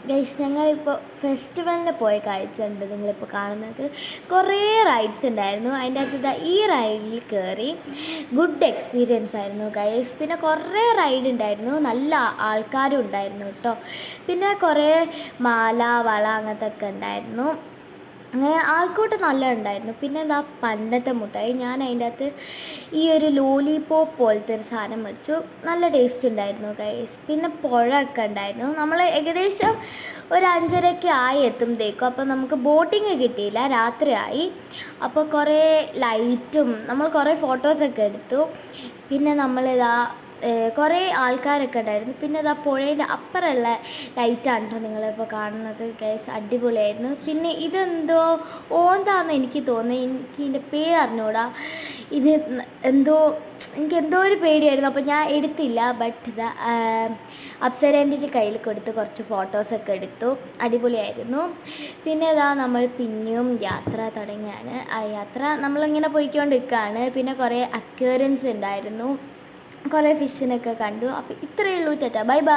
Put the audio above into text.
Guys ഞങ്ങളിപ്പോൾ ഫെസ്റ്റിവലിന് പോയ കാഴ്ചയുണ്ട് നിങ്ങളിപ്പോൾ കാണുന്നത്. കുറേ റൈഡ്സ് ഉണ്ടായിരുന്നു. അതിൻ്റെ അകത്ത് ഈ റൈഡിൽ കയറി ഗുഡ് എക്സ്പീരിയൻസ് ആയിരുന്നു ഗൈസ്. പിന്നെ കുറേ റൈഡ് ഉണ്ടായിരുന്നു, നല്ല ആൾക്കാരും ഉണ്ടായിരുന്നു കേട്ടോ. പിന്നെ കുറേ മാല വള അങ്ങനത്തെ ഒക്കെ ഉണ്ടായിരുന്നു. അങ്ങനെ ആൾക്കൂട്ട് നല്ല ഉണ്ടായിരുന്നു. പിന്നെ എന്താ പണ്ടത്തെ മുട്ടായി, ഞാൻ അതിൻ്റെ അകത്ത് ഈ ഒരു ലോലിപോപ്പ് പോലത്തെ ഒരു സാധനം മേടിച്ചു. നല്ല ടേസ്റ്റ് ഉണ്ടായിരുന്നു ഗൈസ്. പിന്നെ പുഴ ഒക്കെ ഉണ്ടായിരുന്നു. നമ്മൾ ഏകദേശം ഒരു 5:30 ആയി എത്തുമ്പോഴത്തേക്കും. അപ്പോൾ നമുക്ക് ബോട്ടിങ് കിട്ടിയില്ല, രാത്രിയായി. അപ്പോൾ കുറേ ലൈറ്റും നമ്മൾ കുറേ ഫോട്ടോസൊക്കെ എടുത്തു. പിന്നെ നമ്മളിതാ കുറേ ആൾക്കാരൊക്കെ ഉണ്ടായിരുന്നു. പിന്നെ ഇതാ പുഴേൻ്റെ അപ്പുറമുള്ള ലൈറ്റാണ് കേട്ടോ നിങ്ങളിപ്പോൾ കാണുന്നത് ഗൈസ്. അടിപൊളിയായിരുന്നു. പിന്നെ ഇതെന്തോ ഓന്താന്ന് എനിക്ക് തോന്നി, എനിക്ക് ഇതിൻ്റെ പേര് അറിഞ്ഞൂടാ. ഇത് എനിക്കെന്തോ ഒരു പേടിയായിരുന്നു, അപ്പോൾ ഞാൻ എടുത്തില്ല. ബട്ട് ഇതാ അപ്സരേൻ്റെ കയ്യിൽ കൊടുത്ത് കുറച്ച് ഫോട്ടോസൊക്കെ എടുത്തു. അടിപൊളിയായിരുന്നു. പിന്നെ ഇതാ നമ്മൾ പിന്നെയും യാത്ര തുടങ്ങിയാണ്. ആ യാത്ര നമ്മളിങ്ങനെ പോയിക്കൊണ്ടിരിക്കുകയാണ്. പിന്നെ കുറേ അക്വേറിയംസ് ഉണ്ടായിരുന്നു, കുറേ ഫിഷിനൊക്കെ കണ്ടു. അപ്പോൾ ഇത്രയേ ഉള്ളൂ. Tata bye bye.